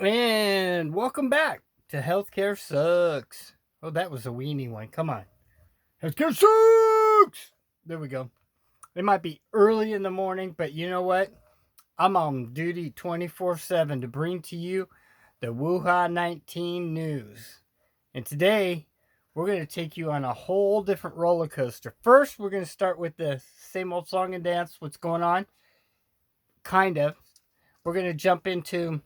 And welcome back to Healthcare Sucks. Oh, that was a weenie one. Come on. Healthcare Sucks! There we go. It might be early in the morning, but you know what? I'm on duty 24/7 to bring to you the WUHAN 19 news. And today, we're going to take you on a whole different roller coaster. First, we're going to start with the same old song and dance. What's going on? Kind of. We're going to jump into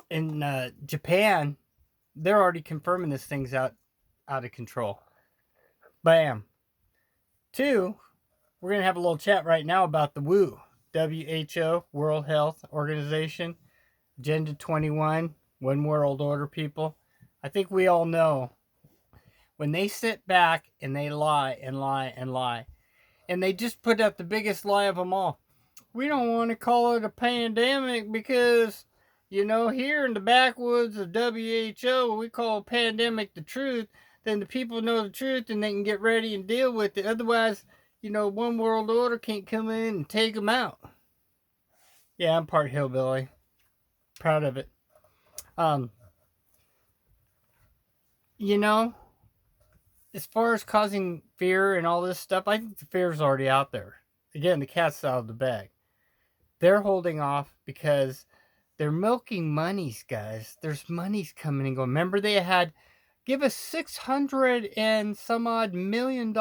in Japan. They're already confirming this thing's out of control. Bam. Two, we're gonna have a little chat right now about the WHO, World Health Organization, Agenda 21, One World Order. People, I think we all know when they sit back and they lie and lie and lie, and they just put out the biggest lie of them all. We don't want to call it a pandemic because, here in the backwoods of WHO, we call a pandemic the truth. Then the people know the truth and they can get ready and deal with it. Otherwise, one world order can't come in and take them out. Yeah, I'm part hillbilly. Proud of it. Um, you know, as far as causing fear and all this stuff, I think the fear is already out there. Again, the cat's out of the bag. They're holding off because they're milking monies, guys. There's monies coming and going. Remember, they had give us 600 and some odd $1 million,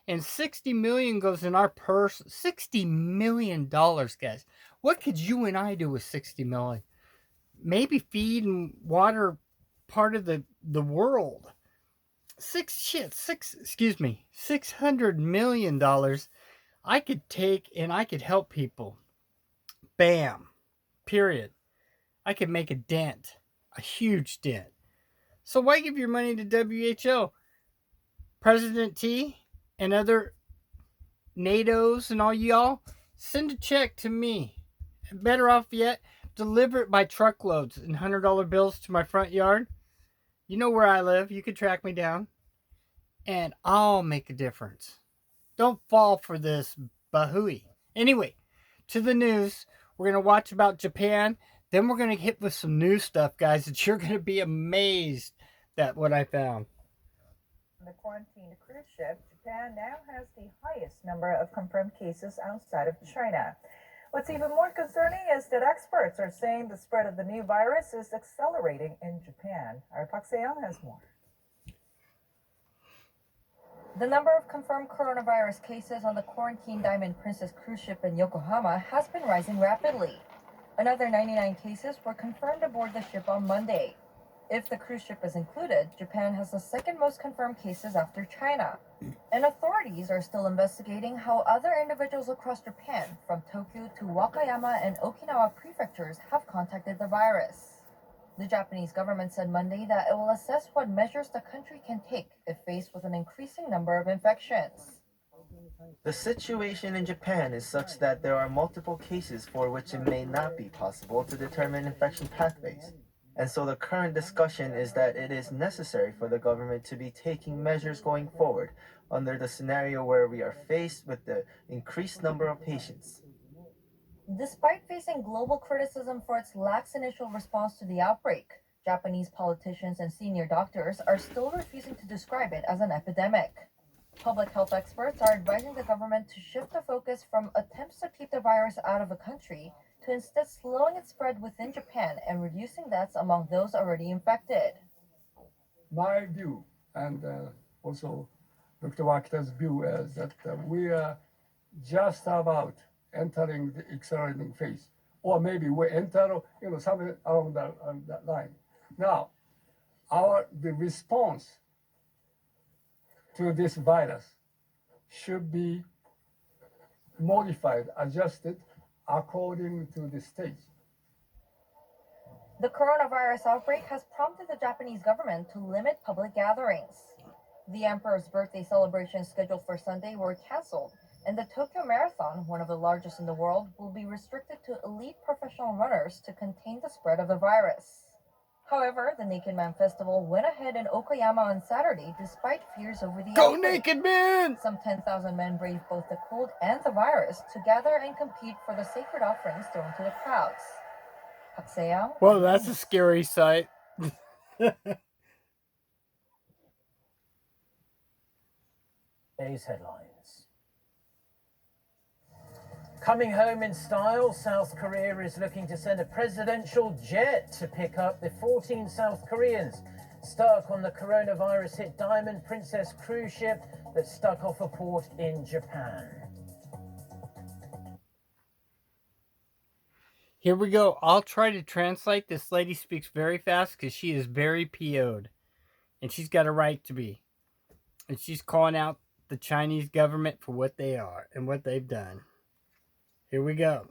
and 60 million goes in our purse. $60 million, guys. What could you and I do with 60 million? Maybe feed and water part of the world. $600 million I could take and I could help people. Bam. Period. I could make a dent. A huge dent. So why give your money to WHO? President T and other NATOs and all y'all, send a check to me. Better off yet, deliver it by truckloads and $100 bills to my front yard. You know where I live. You can track me down. And I'll make a difference. Don't fall for this bahooey. Anyway, to the news. We're going to watch about Japan. Then we're going to hit with some new stuff, guys, that you're going to be amazed at what I found. On the quarantined cruise ship, Japan now has the highest number of confirmed cases outside of China. What's even more concerning is that experts are saying the spread of the new virus is accelerating in Japan. Our Park Se-young has more. The number of confirmed coronavirus cases on the quarantined Diamond Princess cruise ship in Yokohama has been rising rapidly. Another 99 cases were confirmed aboard the ship on Monday. If the cruise ship is included, Japan has the second most confirmed cases after China. And authorities are still investigating how other individuals across Japan, from Tokyo to Wakayama and Okinawa prefectures, have contacted the virus. The Japanese government said Monday that it will assess what measures the country can take if faced with an increasing number of infections. The situation in Japan is such that there are multiple cases for which it may not be possible to determine infection pathways. And so the current discussion is that it is necessary for the government to be taking measures going forward under the scenario where we are faced with the increased number of patients. Despite facing global criticism for its lax initial response to the outbreak, Japanese politicians and senior doctors are still refusing to describe it as an epidemic. Public health experts are advising the government to shift the focus from attempts to keep the virus out of the country to instead slowing its spread within Japan and reducing deaths among those already infected. My view, and also Dr. Wakita's view, is that we are just about entering the accelerating phase, or maybe we enter, somewhere along that line. Now, the response to this virus should be modified, adjusted according to the stage. The coronavirus outbreak has prompted the Japanese government to limit public gatherings. The emperor's birthday celebrations scheduled for Sunday were canceled, and the Tokyo Marathon, one of the largest in the world, will be restricted to elite professional runners to contain the spread of the virus. However, the Naked Man Festival went ahead in Okayama on Saturday despite fears over the Go outbreak. Naked Man! Some 10,000 men braved both the cold and the virus to gather and compete for the sacred offerings thrown to the crowds. 박세영. Well, that's a scary sight. Today's headlines. Coming home in style, South Korea is looking to send a presidential jet to pick up the 14 South Koreans stuck on the coronavirus-hit Diamond Princess cruise ship that stuck off a port in Japan. Here we go. I'll try to translate. This lady speaks very fast because she is very PO'd. And she's got a right to be. And she's calling out the Chinese government for what they are and what they've done. Here we go.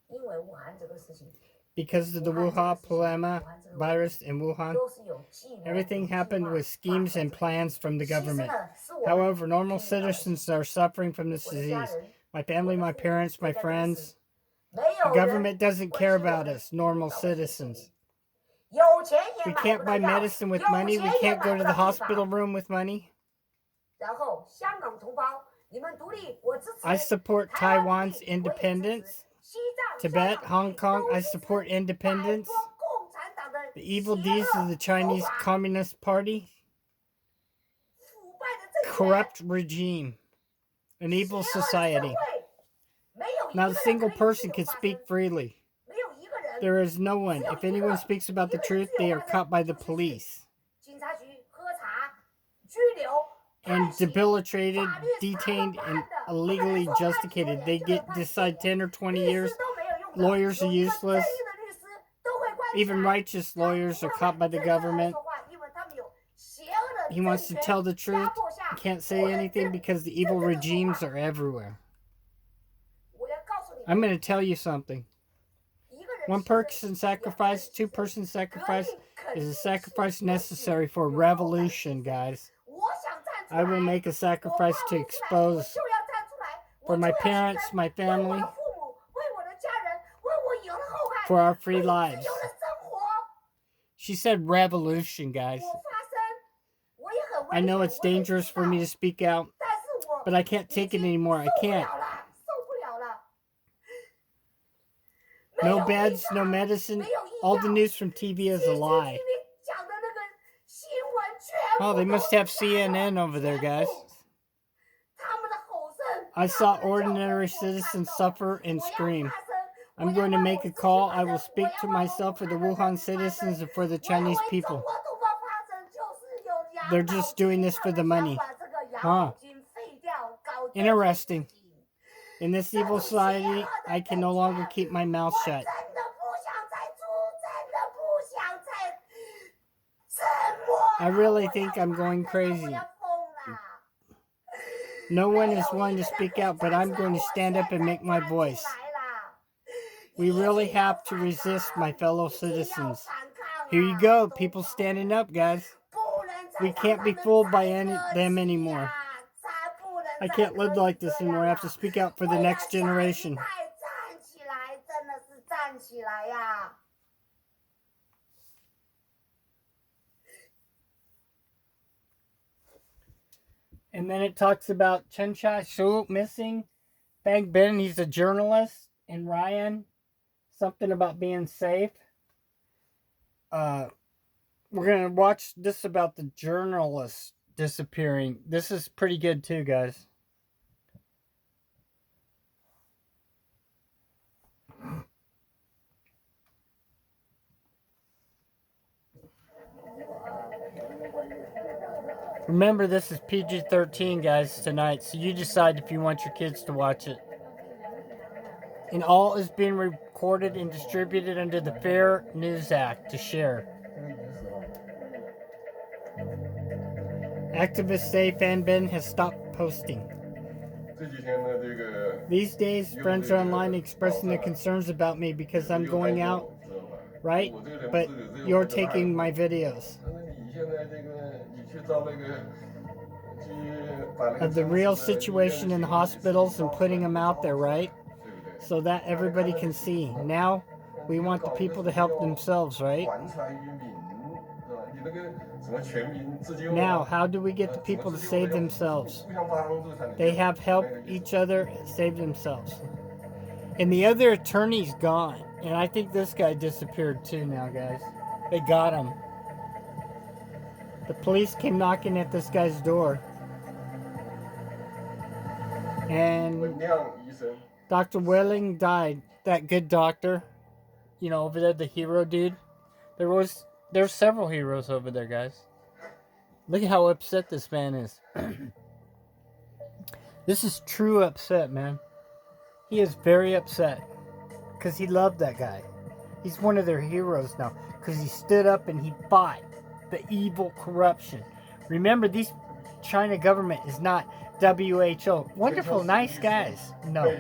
因为武汉这个事情， Because of the Wuhan virus in Wuhan, 都是有计谋 everything happened with schemes and plans from the 牺牲 government. 的是我们 However, normal citizens are suffering from this 我的 disease. 家人 My family, my parents, my friends. 没 The 有人 government doesn't care about us, normal citizens. 有钱也 We 买 can't 不 buy 到药 medicine with 有 money. 钱 We 也 can't 买 go 不 to 到 the 地 hospital 方 room with money. 然后香港同胞，你们独立，我支持。 I support 台湾 Taiwan's 独立，我也支持。 independence. 西藏、 Tibet, 香港 Hong Kong, 都 I 支持 support independence. 摆脱共产党的 The evil 邪 deeds 恶 of the Chinese 手法 Communist Party. 腐败的政权 Corrupt regime. An evil 邪恶的社 society. 会没有一 Not 个 a 人 single 可以 person 自由 can 发 speak 声 freely. 没有一个人 There is no one. 只有 If 一 anyone 个 speaks about 一 the 个人 truth, 自 they 由 are 发 caught 声 by the 就是 police 警察局喝茶、拘留、 and 判刑 debilitated, 法律是他们 detained, 判 and 的，不能 illegally 说判几 justificated. 年 They 就能 get 判 decide 10 10 年 or 20律 years. 师都没有用的， Lawyers are 有一个 useless. 正义的律师都会关起 Even 来。 righteous 他不 lawyers 会 are caught by 为 the 正义来 government. 说话，因为他们有邪恶的 He 政 wants to 权 tell the truth. 压迫下， He can't say 不能 anything 正 because the 真 evil 正的说 regimes 话。 are everywhere. 我要告诉你 I'm 们， going to tell you something. 一个人 One 牺牲 person sacrifice, two person 革 sacrifice 命肯 is 定 a 是 sacrifice 也许 necessary for a 有后代的 revolution, 牺牲。 guys. 我想站出 I will 来， make a 我 sacrifice 暴 to 露出来，我 expose 就要站出来， for 我就 my 要牺 parents, 牲， my 为我 family, 的父母，为我的家人，为我以后的后代， for our 可 free 以自 lives. 由的生活。 She said revolution, guys. 我发声，我也很 I 危 know 险， it's 我也 dangerous 知 for 道， me to speak out, 但是我 but I can't 已 take it 经 anymore. I 受不 can't. 了了，受不了了。 No 没有 beds, 医 no 药， medicine. 没有医 All the 药 news from TV is a lie. CCTV 讲的那个新闻全部 Oh, they 都 must 是 have 假的， CNN over there, 全 guys. 部他们的吼声， I 他 saw 们的叫声， ordinary 我 citizens 看到， suffer and 我要 scream. 发声，我 I'm 要 going to 为 make 我 a 自己 call. 发 I 声， will 我 speak 要 to 为我 myself, 武 for the 汉人 Wuhan 民发声， citizens, and for the 我要 Chinese 为中 people. 国同胞发声，就是有养 They're 老 just doing 金， this 他 for 们 the 想 money. 把这个养 Huh. 老金废掉，搞这些事 Interesting. 情。 In this 这 evil 种邪恶 society, 的 I can 政 no longer 权， keep my mouth 我 shut. 真的不想再出，真的不想再沉默 I 了。 really 我 think 要 I'm 发 going 声了，我 crazy. 要疯了。 No 没 one 有 is 一 willing 个 to 人 speak 可以 out, but 站 I'm 出来， going to 我 stand 现 up and 在 make my 站出 voice. 来了， We 一 really 定要 have to 反 resist, 抗， my fellow 一定要 citizens. 反抗 Here you 啊， go, 同 people 胞 standing 们， up, guys. 不能 We 再让 can't 他 be 们 fooled by 再 them 可欺 anymore. 呀，才不能 I 再 can't 可 live 以 like 这 this 样 anymore. I have to 了。 speak out for the 为了 next 下一 generation. 代站起来，真的是站起来呀！ And then it talks about Chen Chai-shu missing. Bang Ben, he's a journalist. And Ryan, something about being safe. We're going to watch this about the journalist disappearing. This is pretty good too, guys. Remember, this is PG-13, guys, tonight, so you decide if you want your kids to watch it. And all is being recorded and distributed under the Fair News Act to share. Activists say Fan Ben has stopped posting. These days, friends are online expressing their concerns about me because I'm going out, right? But you're taking my videos. Of the real situation in the hospitals and putting them out there, right? So that everybody can see. Now, we want the people to help themselves, right? Now, how do we get the people to save themselves? They have helped each other save themselves. And the other attorney's gone. And I think this guy disappeared too now, guys. They got him. The police came knocking at this guy's door. And Dr. Welling died. That good doctor. You know, over there, the hero dude. There's several heroes over there, guys. Look at how upset this man is. This is true upset, man. He is very upset. Because he loved that guy. He's one of their heroes now. Because he stood up and he fought the evil corruption. Remember, these China government is not WHO. Wonderful, nice guys. No.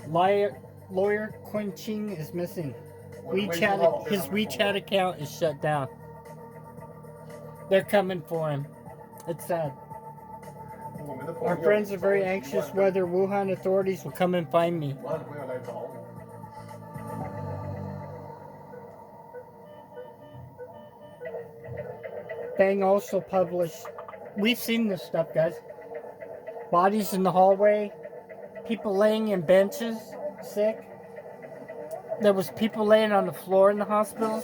Lawyer Qin Ching is missing. His WeChat account is shut down. They're coming for him. It's sad. Our friends are very anxious whether Wuhan authorities will come and find me. Bang also published, we've seen this stuff, guys. Bodies in the hallway, people laying in benches, sick. There was people laying on the floor in the hospitals.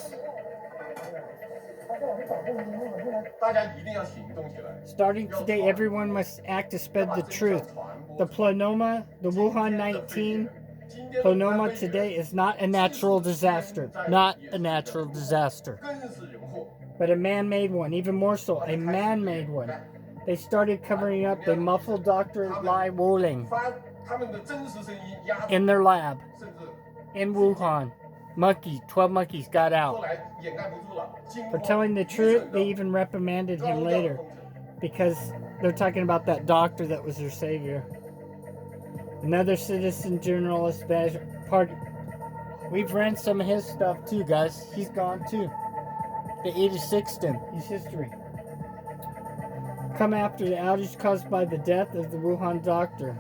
Starting today, everyone must act to spread the truth. The Wuhan 19 plenoma today is not a natural disaster. Not a natural disaster. But a man-made one, even more so, a man-made one. They started covering up, they muffled Dr. Lai Wuling in their lab in Wuhan. 12 monkeys got out. For telling the truth, they even reprimanded him later because they're talking about that doctor that was their savior. Another citizen journalist, we've ran some of his stuff too, guys. He's gone too. They 86'd him. He's history. Come after the outage caused by the death of the Wuhan doctor.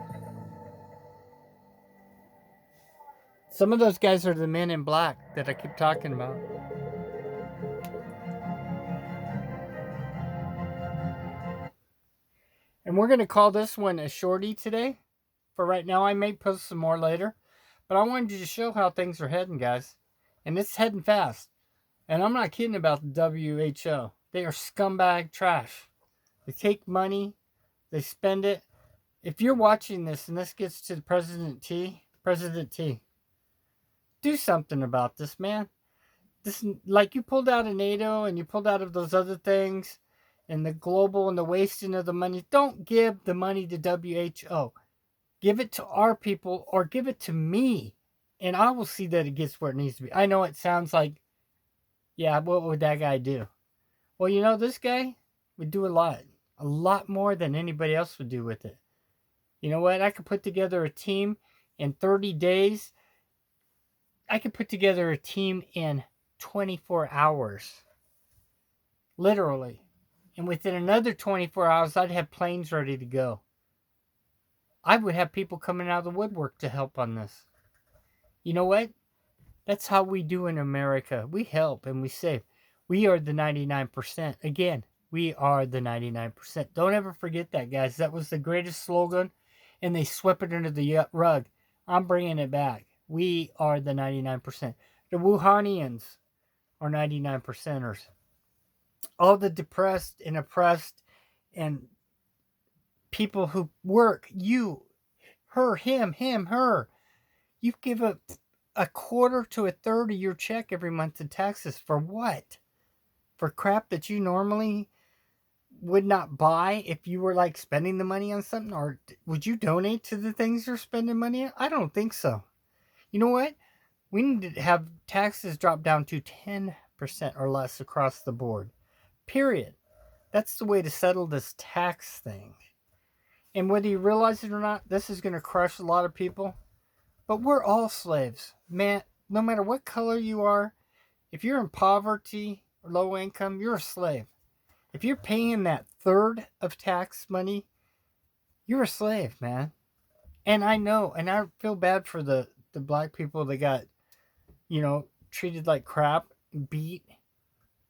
Some of those guys are the men in black that I keep talking about. And we're going to call this one a shorty today. For right now, I may post some more later. But I wanted you to show how things are heading, guys. And it's heading fast. And I'm not kidding about the WHO. They are scumbag trash. They take money. They spend it. If you're watching this and this gets to President T, do something about this, man. This, like you pulled out of NATO and you pulled out of those other things and the global and the wasting of the money. Don't give the money to WHO. Give it to our people or give it to me. And I will see that it gets where it needs to be. I know it sounds like, yeah, what would that guy do? Well, you know, this guy would do a lot more than anybody else would do with it. You know what? I could put together a team in 30 days. I could put together a team in 24 hours. Literally. And within another 24 hours, I'd have planes ready to go. I would have people coming out of the woodwork to help on this. You know what? That's how we do in America. We help and we save. We are the 99%. Again, we are the 99%. Don't ever forget that, guys. That was the greatest slogan, and they swept it under the rug. I'm bringing it back. We are the 99%. The Wuhanians are 99%ers. All the depressed and oppressed and people who work, you, her, him, her, you give up a quarter to a third of your check every month in taxes. For what? For crap that you normally would not buy if you were like spending the money on something? Or would you donate to the things you're spending money on? I don't think so. You know what? We need to have taxes drop down to 10% or less across the board. Period. That's the way to settle this tax thing. And whether you realize it or not, this is going to crush a lot of people. But we're all slaves. Man, no matter what color you are, if you're in poverty or low income, you're a slave. If you're paying that third of tax money, you're a slave, man. And I know, and I feel bad for the black people that got, treated like crap, beat.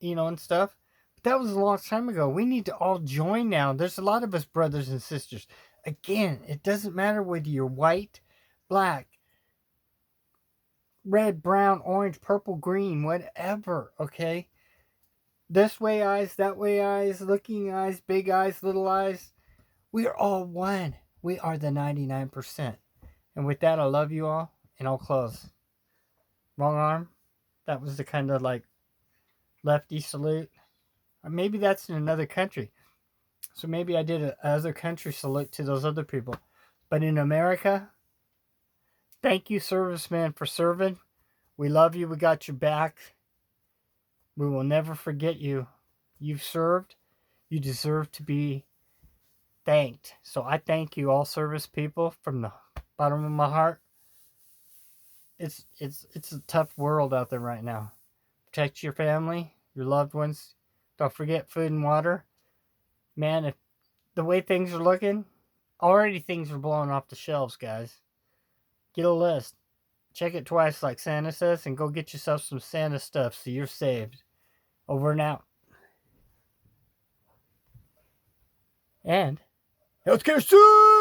and stuff. But that was a long time ago. We need to all join now. There's a lot of us brothers and sisters. Again, it doesn't matter whether you're white, black, red, brown, orange, purple, green, whatever, okay? This way eyes, that way eyes, looking eyes, big eyes, little eyes. We are all one. We are the 99%. And with that, I love you all, and I'll close. Wrong arm. That was the kind of like lefty salute. Or maybe that's in another country. So maybe I did another country salute to those other people. But in America, thank you, serviceman, for serving. We love you. We got your back. We will never forget you. You've served. You deserve to be thanked. So I thank you, all service people, from the bottom of my heart. It's a tough world out there right now. Protect your family, your loved ones. Don't forget food and water. Man, if the way things are looking, already things are blowing off the shelves, guys. Get a list. Check it twice like Santa says, and go get yourself some Santa stuff so you're saved. Over and out. And healthcare sucks!